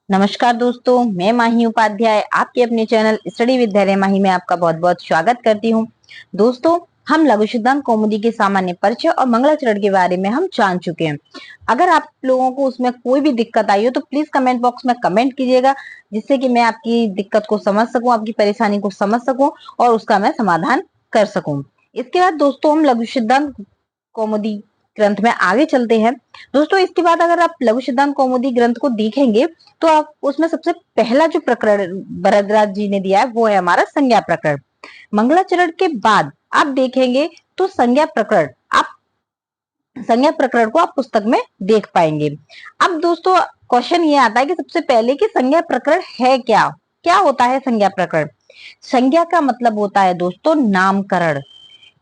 नमस्कार दोस्तों, मैं माही उपाध्याय आपके अपने चैनल स्टडी विद धैर्य माही में आपका बहुत बहुत स्वागत करती हूँ। दोस्तों, हम लघु सिद्धांत कौमुदी के सामान्य परिचय और मंगलाचरण के बारे में हम जान चुके हैं। अगर आप लोगों को उसमें कोई भी दिक्कत आई हो तो प्लीज कमेंट बॉक्स में कमेंट कीजिएगा, जिससे कि मैं आपकी दिक्कत को समझ सकूं, आपकी परेशानी को समझ सकूं और उसका मैं समाधान कर सकूं। इसके बाद दोस्तों हम लघु सिद्धांत कौमुदी ग्रंथ में आगे चलते हैं। दोस्तों, इसके बाद अगर आप लघु सिद्धांत कौमुदी ग्रंथ को देखेंगे तो आप उसमें सबसे पहला जो प्रकरण भरद्वाज जी ने दिया है वो है हमारा संज्ञा प्रकरण। मंगलाचरण के बाद आप देखेंगे तो संज्ञा प्रकरण को आप पुस्तक में देख पाएंगे। अब दोस्तों क्वेश्चन ये आता है कि सबसे पहले कि संज्ञा प्रकरण है क्या। क्या होता है संज्ञा प्रकरण? संज्ञा का मतलब होता है दोस्तों नामकरण।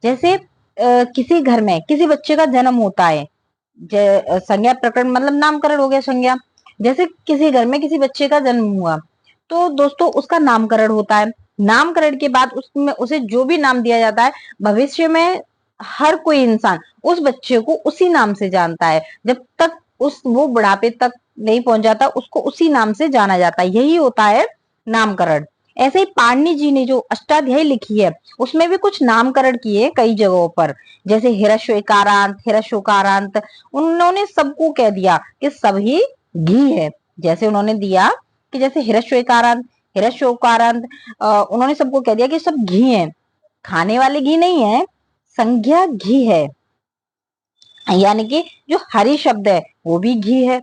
जैसे किसी घर में किसी बच्चे का जन्म होता है, संज्ञा प्रकरण मतलब नामकरण हो गया संज्ञा। जैसे किसी घर में किसी बच्चे का जन्म हुआ तो दोस्तों उसका नामकरण होता है। नामकरण के बाद उसमें उसे जो भी नाम दिया जाता है, भविष्य में हर कोई इंसान उस बच्चे को उसी नाम से जानता है। जब तक वो बुढ़ापे तक नहीं पहुंच जाता उसको उसी नाम से जाना जाता है, यही होता है नामकरण। ऐसे ही पाणिनि जी ने जो अष्टाध्यायी लिखी है उसमें भी कुछ नामकरण किए कई जगहों पर। जैसे हिरस्वकारांत, हिरस्वकारांत, उन्होंने सबको कह दिया कि सभी घी है। जैसे उन्होंने दिया कि जैसे हिरस्वकारांत, हिरस्वकारांत, उन्होंने सबको कह दिया कि सब घी है, खाने वाले घी नहीं है, संज्ञा घी है। यानी कि जो हरि शब्द है वो भी घी है।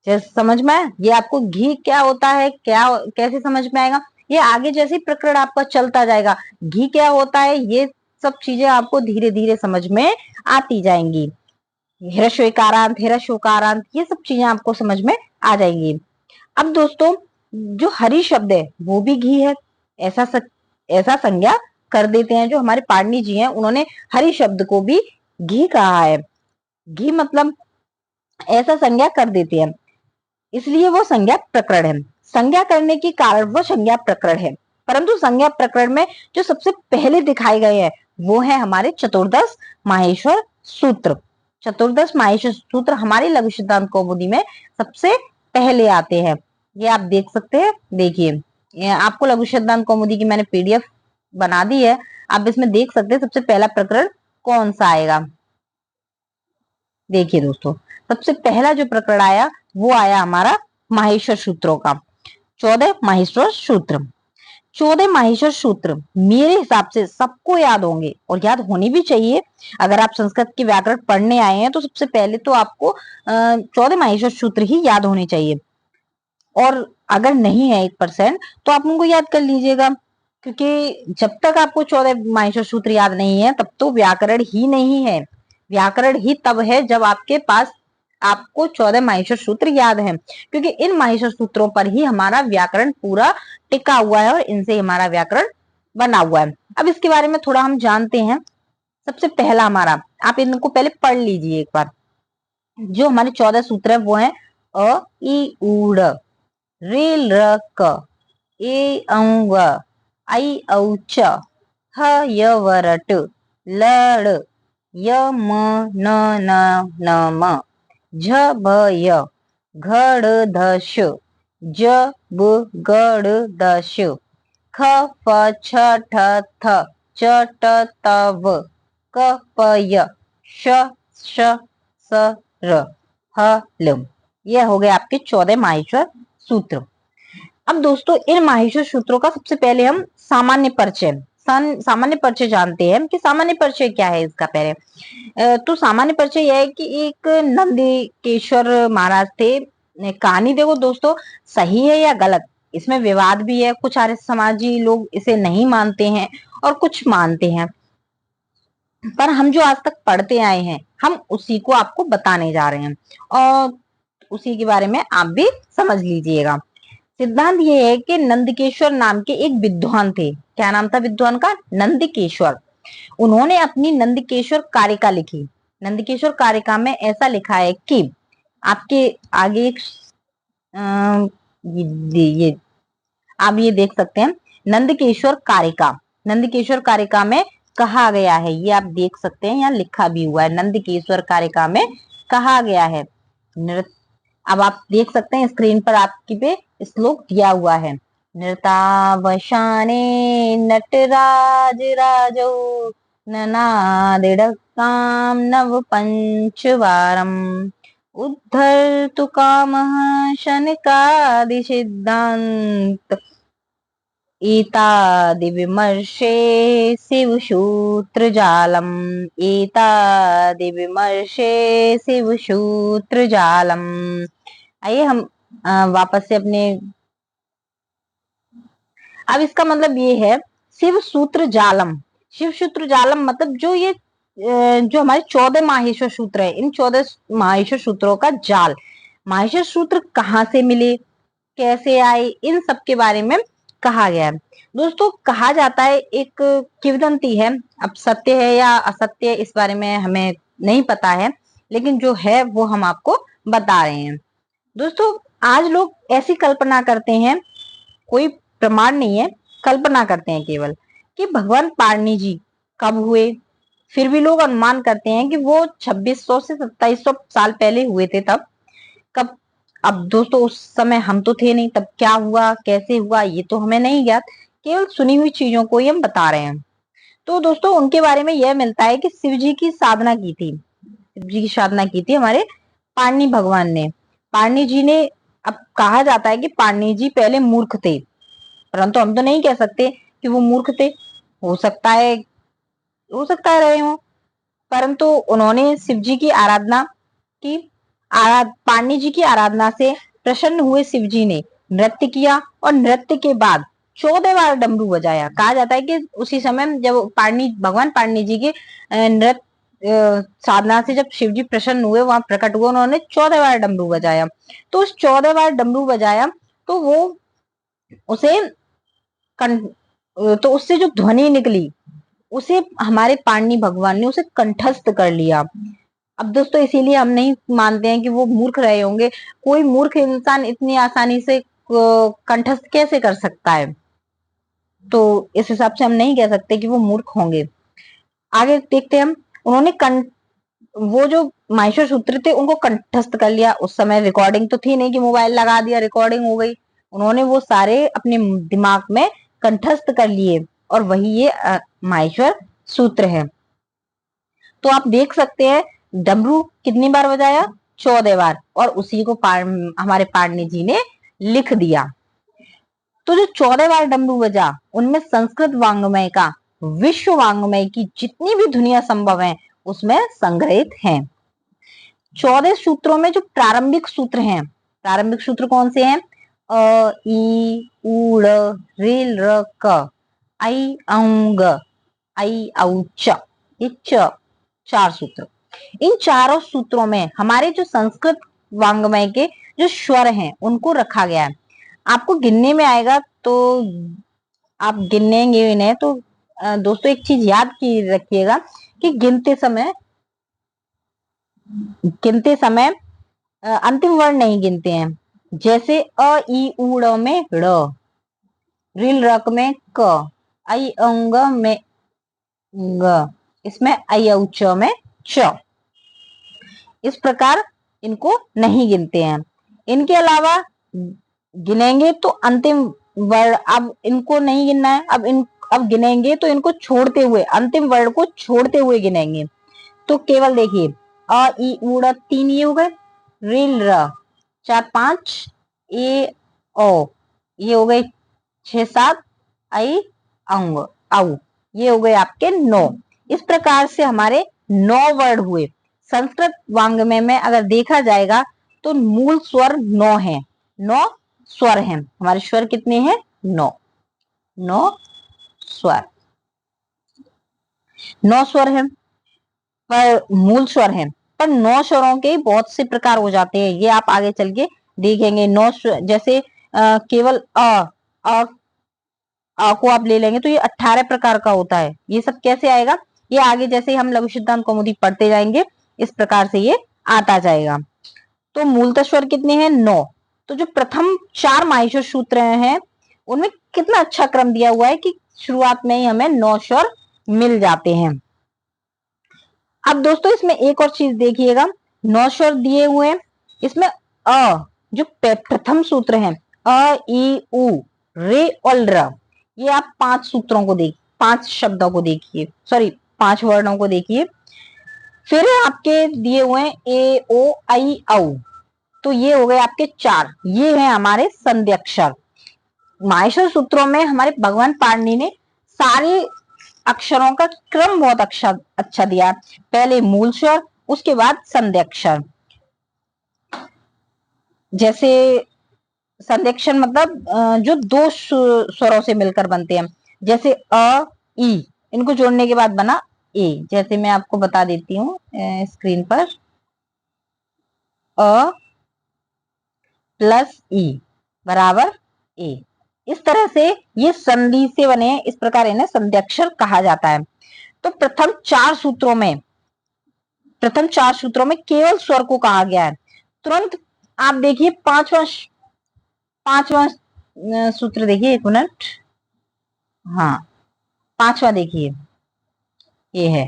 जैसे समझ में आया ये आपको घी क्या होता है, क्या कैसे समझ में आएगा? ये आगे जैसे प्रकरण आपका चलता जाएगा, घी क्या होता है ये सब चीजें आपको धीरे धीरे समझ में आती जाएंगी। हिरस्वकारांत, हिरस्वकारांत, ये सब चीजें आपको समझ में आ जाएंगी। अब दोस्तों जो हरि शब्द है वो भी घी है, ऐसा संज्ञा कर देते हैं जो हमारे पाणिनि जी हैं, उन्होंने हरि शब्द को भी घी कहा है। घी मतलब ऐसा संज्ञा कर देते हैं, इसलिए वो संज्ञा प्रकरण है। संज्ञा करने के कारण वो संज्ञा प्रकरण है। परंतु संज्ञा प्रकरण में जो सबसे पहले दिखाए गए हैं वो है हमारे चतुर्दश माहेश्वर सूत्र। चतुर्दश माहेश्वर सूत्र हमारी लघु सिद्धांत कौमुदी में सबसे पहले आते हैं। ये आप देख सकते हैं, देखिए आपको लघु सिद्धांत कौमुदी की मैंने पीडीएफ बना दी है, आप इसमें देख सकते हैं सबसे पहला प्रकरण कौन सा आएगा। देखिए दोस्तों, सबसे पहला जो प्रकरण आया वो आया हमारा माहेश्वर सूत्रों का। 14 माहेश्वर सूत्र। 14 माहेश्वर सूत्र मेरे हिसाब से सबको याद होंगे और याद होनी भी चाहिए। अगर आप संस्कृत के व्याकरण पढ़ने आए हैं तो सबसे पहले तो आपको 14 माहेश्वर सूत्र ही याद होने चाहिए। और अगर नहीं है 1% तो आप उनको याद कर लीजिएगा, क्योंकि जब तक आपको 14 माहेश्वर सूत्र याद नहीं है तब तो व्याकरण ही नहीं है। व्याकरण ही तब है जब आपके पास आपको 14 माहेश्वर सूत्र याद है, क्योंकि इन माहेश्वर सूत्रों पर ही हमारा व्याकरण पूरा टिका हुआ है और इनसे हमारा व्याकरण बना हुआ है। अब इसके बारे में थोड़ा हम जानते हैं। सबसे पहला हमारा, आप इनको पहले पढ़ लीजिए एक बार। जो हमारे 14 सूत्र है वो है अ ई उ ऋ ल क ए औ व ऐ औ च ह य व र ट ल ड़ य म न न न म झ भ य घ ड़ ध श ज ब ग ड़ द श ख फ छ ठ थ च ट त व क प य श श स र ह ल। ये हो गए आपके 14 माहेश्वर सूत्र। अब दोस्तों इन माहेश्वर सूत्रों का सबसे पहले हम सामान्य परिचय जानते हैं कि सामान्य परिचय क्या है इसका। पहले तो सामान्य परिचय यह है कि एक नंदकेश्वर महाराज थे। कहानी देखो दोस्तों, सही है या गलत इसमें विवाद भी है। कुछ आर्य समाजी लोग इसे नहीं मानते हैं और कुछ मानते हैं, पर हम जो आज तक पढ़ते आए हैं हम उसी को आपको बताने जा रहे हैं और उसी के बारे में आप भी समझ लीजिएगा। सिद्धांत ये है कि नंदकेश्वर नाम के एक विद्वान थे। क्या नाम था विद्वान का? नंदकेश्वर। उन्होंने अपनी नंदकेश्वर कारिका लिखी। नंदकेश्वर कारिका में ऐसा लिखा है कि आपके आगे एक ये आप ये देख सकते हैं, नंदकेश्वर कारिका। नंदकेश्वर कारिका में कहा गया है, ये आप देख सकते हैं, यहाँ लिखा भी हुआ है। नंदकेश्वर कारिका में कहा गया है अब आप देख सकते हैं स्क्रीन पर आपकी पे श्लोक दिया हुआ है। नृतावशाने नटराज राजौ ननादिडक्काम नव पंचवारम उद्धर्तु कामः शनकादिसिद्धान्त एतादिविमर्शे शिवसूत्रजालम् एतादिविमर्शे शिवसूत्रजालम्। आइए हम वापस से अपने, अब इसका मतलब ये है शिव सूत्र जालम। शिव सूत्र जालम मतलब जो ये जो हमारे 14 माहेश्वर सूत्र है, इन 14 माहेश्वर सूत्रों का जाल। माहेश्वर सूत्र कहाँ से मिले, कैसे आए, इन सब के बारे में कहा गया है। दोस्तों कहा जाता है, एक किंवदंती है, अब सत्य है या असत्य इस बारे में हमें नहीं पता है, लेकिन जो है वो हम आपको बता रहे हैं। दोस्तों आज लोग ऐसी कल्पना करते हैं, कोई प्रमाण नहीं है, कल्पना करते हैं केवल, कि भगवान पाणिनि जी कब हुए। फिर भी लोग अनुमान करते हैं कि वो 2600 से 2700 साल पहले हुए थे। तब कब, अब दोस्तों उस समय हम तो थे नहीं, तब क्या हुआ कैसे हुआ ये तो हमें नहीं ज्ञात, केवल सुनी हुई चीजों को ही हम बता रहे हैं। तो दोस्तों उनके बारे में यह मिलता है कि शिव जी की साधना की थी, शिव जी की साधना की थी हमारे पाणिनि भगवान ने। पाणिनि जी ने, अब कहा जाता है कि पाणिनि जी पहले मूर्ख थे, परंतु हम तो नहीं कह सकते कि वो मूर्ख थे, हो सकता है, हो सकता है रहे हो, परंतु उन्होंने शिव जी की आराधना की। पाणिनि जी की आराधना से प्रसन्न हुए शिव जी ने नृत्य किया, और नृत्य के बाद 14 बार डमरू बजाया। कहा जाता है कि उसी समय जब भगवान पाणिनि जी के नृत्य साधना से जब शिव जी प्रसन्न हुए, वहां प्रकट हुए, उन्होंने 14 बार डमरू बजाया। तो उस 14 बार डमरू बजाया तो वो उसे तो उससे जो ध्वनि निकली, उसे हमारे पाणिनि भगवान ने उसे कंठस्थ कर लिया। अब दोस्तों इसीलिए हम नहीं मानते हैं कि वो मूर्ख रहे होंगे। कोई मूर्ख इंसान इतनी आसानी से कंठस्थ कैसे कर सकता है, तो इस हिसाब से हम नहीं कह सकते कि वो मूर्ख होंगे। आगे देखते हैं हम, उन्होंने वो जो माहेश्वर सूत्र थे उनको कंठस्थ कर लिया। उस समय रिकॉर्डिंग तो थी नहीं कि मोबाइल लगा दिया रिकॉर्डिंग हो गई, उन्होंने वो सारे अपने दिमाग में कंठस्थ कर लिए, और वही ये माहेश्वर सूत्र है। तो आप देख सकते हैं डमरू कितनी बार बजाया, 14 बार, और उसी को हमारे पाणिनि जी ने लिख दिया। तो जो 14 बार डमरू बजा, उनमें संस्कृत वांग्मय का, विश्व वांग्मय की जितनी भी दुनिया संभव है उसमें संग्रहित है। 14 सूत्रों में जो प्रारंभिक सूत्र हैं, प्रारंभिक सूत्र कौन से हैं? अ ई उ ऋ र क, आई औ ग, आई औ च, ये 4 सूत्र। इन चारों सूत्रों में हमारे जो संस्कृत वांग्मय के जो स्वर हैं उनको रखा गया है। आपको गिनने में आएगा तो आप गिनेंगे इन्हें तो दोस्तों एक चीज याद की रखिएगा कि गिनते समय अंतिम वर्ण नहीं गिनते हैं। जैसे अ ई उ ड़ में ड़, रिल रक में क, आई अंग में ग, इसमें आई औ च में च, इस प्रकार इनको नहीं गिनते हैं। इनके अलावा गिनेंगे तो अंतिम वर्ण, अब इनको नहीं गिनना है, अब गिनेंगे तो इनको छोड़ते हुए, अंतिम वर्ण को छोड़ते हुए गिनेंगे। तो केवल देखिए अ ई उ ड़ 3 ये हो गए, रिल र 4 5, ए ओ ये हो गए 6 7, आई अंग औ ये हो गए आपके 9। इस प्रकार से हमारे 9 वर्ड हुए। संस्कृत वांग्मय में अगर देखा जाएगा तो मूल स्वर 9 है, 9 स्वर हैं। हमारे स्वर कितने हैं? 9, 9 स्वर, 9 स्वर हैं, पर मूल स्वर हैं। पर 9 स्वरों के बहुत से प्रकार हो जाते हैं, ये आप आगे चल के देखेंगे। 9 जैसे केवल अ को आप ले लेंगे तो ये 18 प्रकार का होता है। ये सब कैसे आएगा, ये आगे जैसे हम लघु सिद्धांत कौमुदी पढ़ते जाएंगे इस प्रकार से ये आता जाएगा। तो मूलतः स्वर कितने हैं? 9। तो जो प्रथम 4 माहेश्वर सूत्र हैं उनमें कितना अच्छा क्रम दिया हुआ है कि शुरुआत में ही हमें 9 स्वर मिल जाते हैं। अब दोस्तों इसमें एक और चीज देखिएगा, 9 स्वर दिए हुए हैं, इसमें अ, जो प्रथम सूत्र है, अ ई उ रे और र, ये आप 5 सूत्रों को देख 5 शब्दों को देखिए, सॉरी 5 वर्णों को देखिए। फिर आपके दिए हुए हैं ए ओ आई औ, तो ये हो गए आपके 4, ये है हमारे संध्यक्षर। माहेश्वर सूत्रों में हमारे भगवान पाणिनि ने सारे अक्षरों का क्रम बहुत अच्छा दिया। पहले मूल स्वर, उसके बाद संध्यक्षर। जैसे संध्यक्षर मतलब जो 2 स्वरों से मिलकर बनते हैं, जैसे अ ई, इनको जोड़ने के बाद बना ए। जैसे मैं आपको बता देती हूँ स्क्रीन पर, अ प्लस ई बराबर ए। इस तरह से ये संधि से बने हैं, इस प्रकार इन्हें संध्यक्षर कहा जाता है। तो प्रथम चार सूत्रों में केवल स्वर को कहा गया है। तुरंत आप देखिए पांचवा सूत्र देखिए, 1 मिनट, हाँ 5वां देखिए, ये है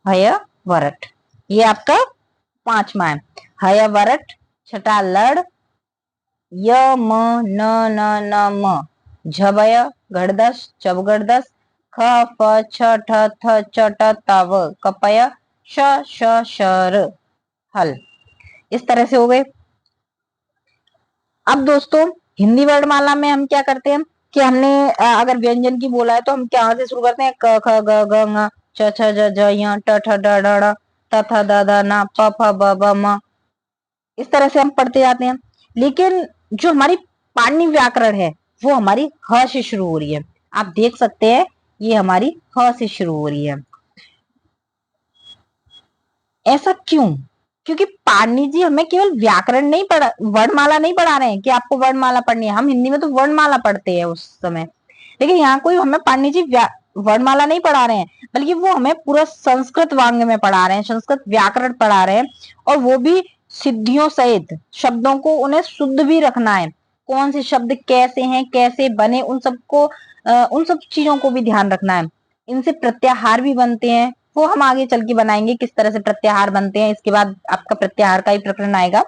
हय वरट, ये आपका 5वां है। हय वरट, छठा लड़, य म न न न म, झबय गड़दस चब गड़दस, ख फ छ ठ थ च ट त व, कपय श श शर, हल। इस तरह से हो गए। अब दोस्तों हिंदी वर्णमाला में हम क्या करते हैं कि हमने अगर व्यंजन की बोला है तो हम क्या से शुरू करते हैं, क ख ग घ ङ छ छ ज झ य ट ठ ड ढ ड़ त थ द ध न प फ ब भ म, इस तरह से हम पढ़ते जाते हैं। लेकिन जो हमारी पाणिनि व्याकरण है वो हमारी ह से शुरू हो रही है। आप देख सकते हैं ये हमारी ह से शुरू हो रही है। ऐसा क्यों? क्योंकि पाणिनि जी हमें केवल व्याकरण नहीं पढ़ा, वर्णमाला नहीं पढ़ा रहे हैं कि आपको वर्णमाला पढ़नी है। हम हिंदी में तो वर्णमाला पढ़ते हैं उस समय, लेकिन यहाँ कोई हमें पाणिनि जी वर्णमाला नहीं पढ़ा रहे हैं, बल्कि वो हमें पूरा संस्कृत वांग्मय में पढ़ा रहे हैं, संस्कृत व्याकरण पढ़ा रहे हैं। और वो भी सिद्धियों सहित, शब्दों को उन्हें शुद्ध भी रखना है, कौन से शब्द कैसे हैं, कैसे बने, उन सबको उन सब चीजों को भी ध्यान रखना है। इनसे प्रत्याहार भी बनते हैं, वो हम आगे चल के बनाएंगे किस तरह से प्रत्याहार बनते हैं। इसके बाद आपका प्रत्याहार का ही प्रकरण आएगा,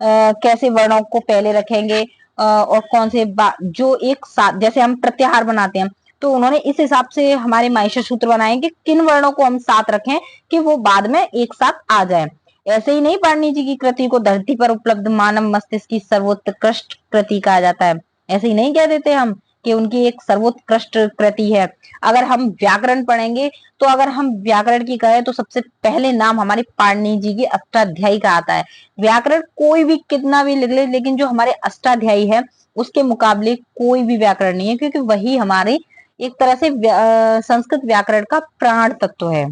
कैसे वर्णों को पहले रखेंगे और कौन से जो एक साथ, जैसे हम प्रत्याहार बनाते हैं तो उन्होंने इस हिसाब से हमारे माहेश्वर सूत्र बनाए कि किन वर्णों को हम साथ रखें कि वो बाद में एक साथ आ जाए। ऐसे ही नहीं पाणिनि जी की कृति को धरती पर उपलब्ध मानव मस्तिष्क की सर्वोत्कृष्ट कृति कहा जाता है। ऐसे ही नहीं कह देते हम कि उनकी एक सर्वोत्कृष्ट कृति है। अगर हम व्याकरण पढ़ेंगे तो अगर हम व्याकरण की कहें तो सबसे पहले नाम हमारे पाणिनि जी की अष्टाध्यायी का आता है। व्याकरण कोई भी कितना भी लिख ले, लेकिन जो हमारे अष्टाध्यायी है उसके मुकाबले कोई भी व्याकरण नहीं है, क्योंकि वही हमारे एक तरह से संस्कृत व्याकरण का प्राण तत्व है।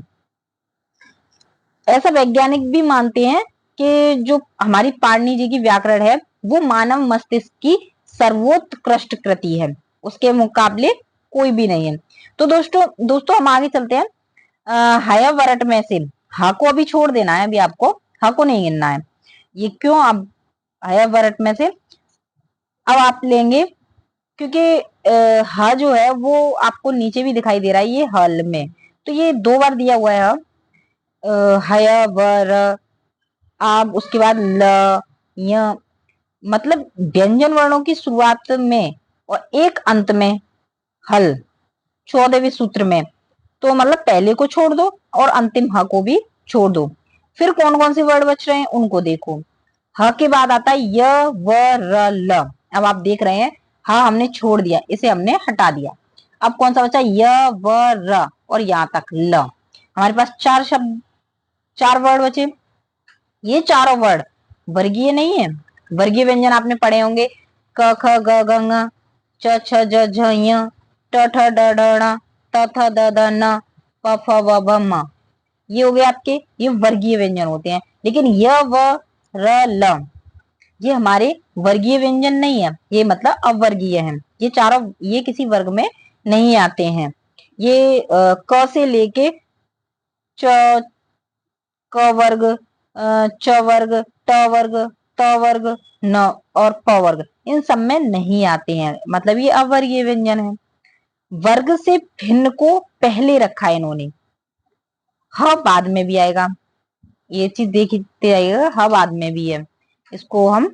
ऐसा वैज्ञानिक भी मानते हैं कि जो हमारी पाणिनि जी की व्याकरण है वो मानव मस्तिष्क की सर्वोत्कृष्ट कृति है, उसके मुकाबले कोई भी नहीं है। तो दोस्तों हम आगे चलते हैं। हय वरट में से हा को अभी छोड़ देना है, अभी आपको हा को नहीं गिनना है। ये क्यों? अब हय वरट में से अब आप लेंगे, क्योंकि हा जो है वो आपको नीचे भी दिखाई दे रहा है, ये हल में, तो ये 2 बार दिया हुआ है। हय वर, अब उसके बाद ल य, मतलब व्यंजन वर्णों की शुरुआत में और एक अंत में हल, 14वें सूत्र में। तो मतलब पहले को छोड़ दो और अंतिम ह को भी छोड़ दो। फिर कौन कौन से वर्ड बच रहे हैं उनको देखो। ह के बाद आता है य व र ल। अब आप देख रहे हैं ह हमने छोड़ दिया, इसे हमने हटा दिया। अब कौन सा बचा? य व र और यहां तक ल। हमारे पास 4 शब्द, 4 वर्ड बचे। ये चारों वर्ड वर्गीय नहीं है। वर्गीय व्यंजन आपने पढ़े होंगे, क ख ग घ ङ, च छ ज झ ञ, ट ठ ड ढ ण, त थ द ध न, प फ ब भ म। ये हो गए आपके, ये वर्गीय व्यंजन होते हैं। लेकिन य व र ल ये हमारे वर्गीय व्यंजन नहीं है, ये मतलब अवर्गीय है। ये चारों, ये किसी वर्ग में नहीं आते हैं। ये क से लेके च, क वर्ग, च वर्ग, ट वर्ग, त वर्ग, न और प वर्ग, इन सब में नहीं आते हैं, मतलब ये अवर्गीय व्यंजन है। वर्ग से भिन्न को पहले रखा है इन्होंने, ह बाद में भी आएगा। ये चीज देखते आइएगा, ह बाद में भी है, इसको हम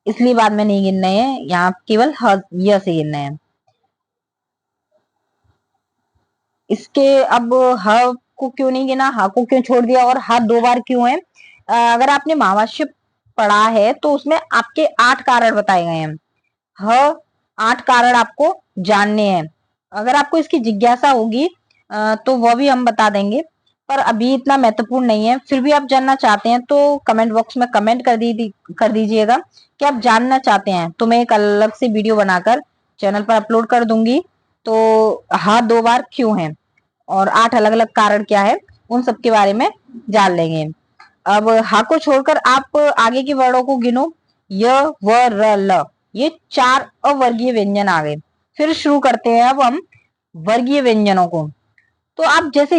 इसलिए बाद में नहीं गिनना है, यहाँ केवल ह य से गिनना है। इसके अब ह को क्यों नहीं गिना, ह को क्यों छोड़ दिया और ह 2 बार क्यों है? अगर आपने महावाक्य पढ़ा है तो उसमें आपके 8 कारण बताए गए हैं। ह 8 कारण आपको जानने हैं। अगर आपको इसकी जिज्ञासा होगी तो वह भी हम बता देंगे, पर अभी इतना महत्वपूर्ण नहीं है। फिर भी आप जानना चाहते हैं तो कमेंट बॉक्स में कमेंट कर दीजिएगा कि आप जानना चाहते हैं, तो मैं एक अलग से वीडियो बनाकर चैनल पर अपलोड कर दूंगी। तो हाँ 2 बार क्यों है और 8 अलग अलग कारण क्या है, उन सब के बारे में जान लेंगे। अब हा को छोड़कर आप आगे के वर्णों को गिनो। य व र ल, ये 4 अवर्गीय व्यंजन आ गए। फिर शुरू करते हैं अब हम वर्गीय व्यंजनों को। तो आप जैसे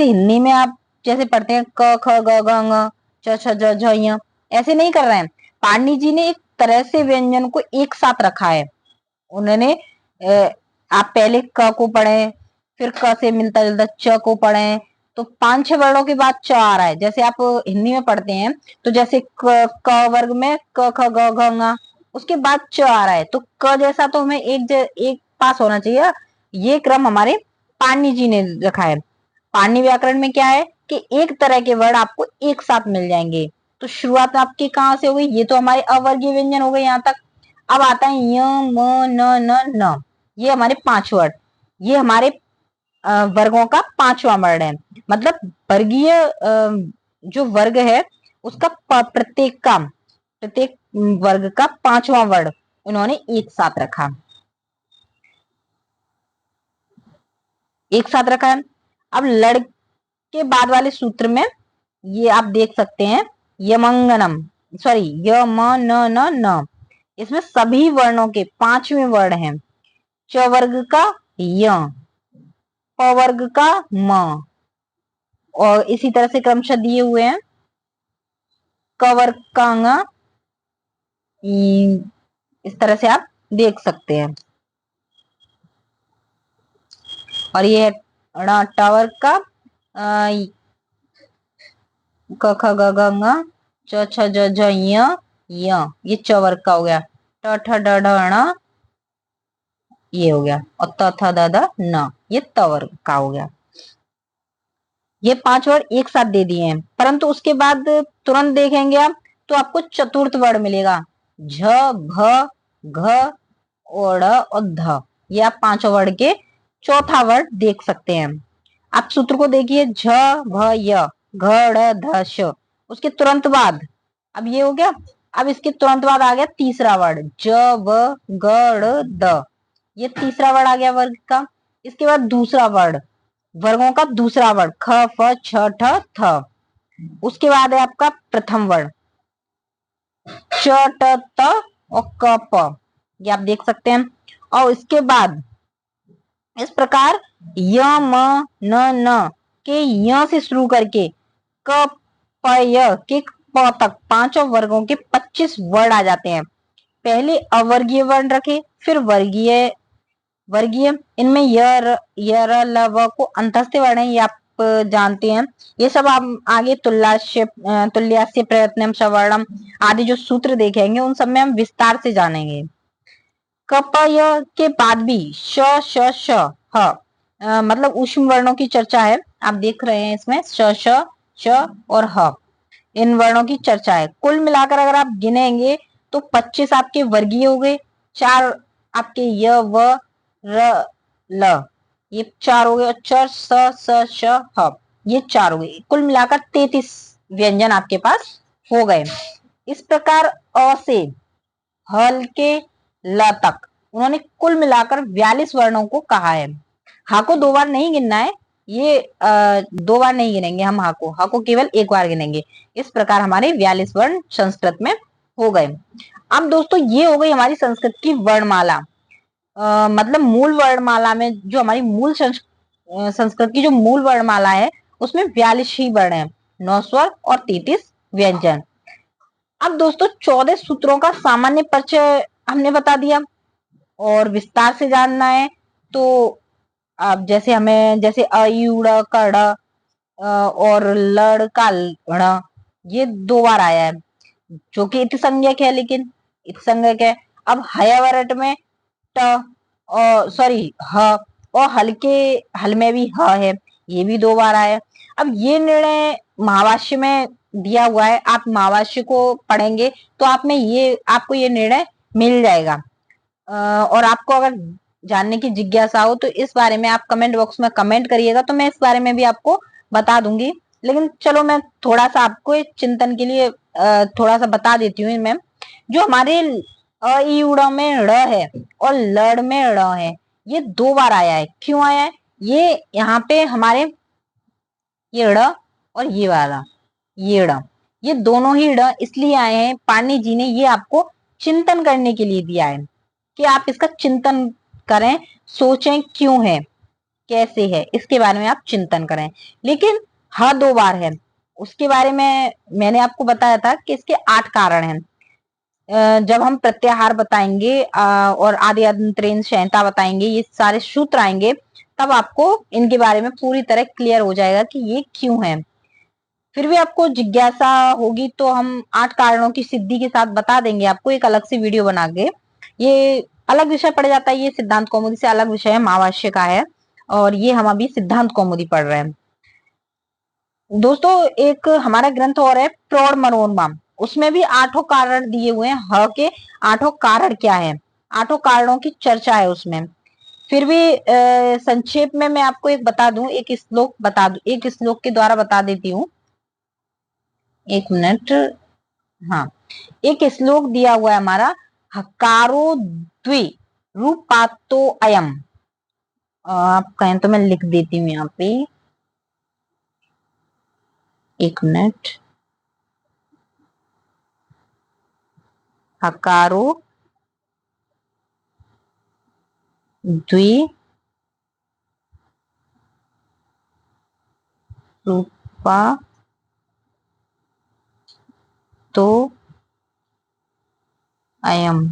हिंदी में आप जैसे पढ़ते हैं क ख ग घ ङ च छ ज झ ञ, ऐसे नहीं कर रहे हैं। पाणिनि जी ने एक तरह से व्यंजन को एक साथ रखा है। उन्होंने आप पहले क को पढ़े, फिर क से मिलता जुलता च को पढ़े, तो 5-6 वर्णों के बाद च आ रहा है। जैसे आप हिंदी में पढ़ते हैं तो जैसे क वर्ग में क ख ग घ ङ, उसके बाद च आ रहा है, तो क जैसा तो हमें एक पास होना चाहिए। ये क्रम हमारे पाणिनि जी ने रखा है। पाणिनि व्याकरण में क्या है कि एक तरह के वर्ड आपको एक साथ मिल जाएंगे। तो शुरुआत आपकी कहाँ से हो गई, ये तो हमारे अवर्गीय व्यंजन हो गए यहाँ तक। अब आता है य म न न न, ये हमारे 5 वर्ड, ये हमारे वर्गों का 5वां वर्ड है। मतलब वर्गीय जो वर्ग है उसका प्रत्येक वर्ग का 5वां वर्ड उन्होंने एक साथ रखा है। अब लड़ के बाद वाले सूत्र में ये आप देख सकते हैं यमंगनम, सॉरी य म न न न, इसमें सभी वर्णों के 5वें वर्ड हैं। च वर्ग का य, प वर्ग का म, और इसी तरह से क्रमशः दिए हुए हैं। क वर्ग का ङ, इस तरह से आप देख सकते हैं। और ये है ट वर्ग का क ख ग घ ङ च छ ज झ ञ य, ये च वर्ग का हो गया। ट ठ ड ढ ण, ये हो गया। और त थ द द न, ये त वर्ग का हो गया। ये 5 वर्ड एक साथ दे दिए हैं, परंतु उसके बाद तुरंत देखेंगे आप तो आपको चतुर्थ वर्ड मिलेगा झ भ घ और ध। ये आप 5 वर्ड के चौथा वर्ड देख सकते हैं। आप सूत्र को देखिए झ भ य घ ड़ ध श, उसके तुरंत बाद अब ये हो गया। अब इसके तुरंत बाद आ गया तीसरा वर्ड ज व ग ड़ द, ये तीसरा वर्ड आ गया वर्ग का। इसके बाद दूसरा वर्ड, वर्गों का दूसरा वर्ड ख फ छ ठ थ। उसके बाद है आपका प्रथम वर्ड च ट त और क प, ये आप देख सकते हैं। और इसके बाद इस प्रकार य म न न के य से शुरू करके क प य के प तक 5 वर्गों के 25 वर्ड आ जाते हैं। पहले अवर्गीय वर्ण रखे, फिर वर्गीय वर्गीय, इनमें य र ल व को अंतस्थ वर्ण है, ये आप जानते हैं। ये सब आप आगे तुल्यास्य प्रयत्नम सवर्णम आदि जो सूत्र देखेंगे उन सब में हम विस्तार से जानेंगे। कपय के बाद भी श श श ह, मतलब ऊष्म वर्णों की चर्चा है। आप देख रहे हैं इसमें श श श और ह, इन वर्णों की चर्चा है। कुल मिलाकर अगर आप गिनेंगे तो 25 आपके वर्गीय हो गए, 4 आपके य व र ल, ये 4 हो गए, और च स स श ह, ये 4 हो गए। कुल मिलाकर 33 व्यंजन आपके पास हो गए। इस प्रकार अ से हल के ल तक उन्होंने कुल मिलाकर 42 वर्णों को कहा है। हा को 2 बार नहीं गिनना है, ये 2 बार नहीं गिनेंगे हम हा को केवल 1 बार गिनेंगे। इस प्रकार हमारे 42 वर्ण संस्कृत में हो गए। अब दोस्तों ये हो गई हमारी संस्कृत की वर्णमाला। मतलब मूल वर्णमाला में जो हमारी संस्कृत की जो मूल वर्णमाला है उसमें 42 ही वर्ण है, 9 स्वर और 33 व्यंजन। अब दोस्तों 14 सूत्रों का सामान्य परिचय हमने बता दिया, और विस्तार से जानना है तो अब जैसे हमें जैसे अ ई उ ड़ क ड़ और लड़ का ण, ये 2 बार आया है, जो कि इत संज्ञक है, लेकिन इत संज्ञक है। अब हयवरट में ट और सॉरी ह, और हल्के हल में भी ह है, ये भी 2 बार आया। अब ये निर्णय महावाष्य में दिया हुआ है, आप महावाष्य को पढ़ेंगे तो आपको ये निर्णय मिल जाएगा। और आपको अगर जानने की जिज्ञासा हो तो इस बारे में आप कमेंट बॉक्स में कमेंट करिएगा, तो मैं इस बारे में भी आपको बता दूंगी। लेकिन चलो मैं थोड़ा सा आपको एक चिंतन के लिए थोड़ा सा बता देती हूँ मैम। जो हमारे अ ई उड़ में ड़ है और लड़ में ड़ है, ये 2 बार आया है। क्यों आया है? ये यहाँ पे हमारे ये ड़ और ये वाला ये ड़, ये दोनों ही ड़ इसलिए आए हैं, पाणिनि जी ने ये आपको चिंतन करने के लिए दिया है कि आप इसका चिंतन करें, सोचें क्यों है, कैसे है, इसके बारे में आप चिंतन करें। लेकिन ह 2 बार है, उसके बारे में मैंने आपको बताया था कि इसके 8 कारण हैं। जब हम प्रत्याहार बताएंगे और आदि अंतरेण संहिता बताएंगे, ये सारे सूत्र आएंगे, तब आपको इनके बारे में पूरी तरह क्लियर हो जाएगा कि ये क्यों है। फिर भी आपको जिज्ञासा होगी तो हम 8 कारणों की सिद्धि के साथ बता देंगे आपको, एक अलग से वीडियो बना के। ये अलग विषय पड़ जाता है, ये सिद्धांत कौमुदी से अलग विषय है, महावाष्य का है, और ये हम अभी सिद्धांत कौमुदी पढ़ रहे हैं। दोस्तों एक हमारा ग्रंथ और है प्रौढ़ मनोरमा, उसमें भी 8 कारण दिए हुए हैं। ह के 8 कारण क्या है, 8 कारणों की चर्चा है उसमें। फिर भी संक्षेप में मैं आपको एक बता दूं, एक श्लोक के द्वारा बता देती हूँ। 1 मिनट। हाँ, एक श्लोक दिया हुआ है हमारा, हकारो द्वि रूपातो अयम। आप कहें तो मैं लिख देती हूँ यहाँ पे, 1 मिनट। हकारो द्वि रूपा तो अयम।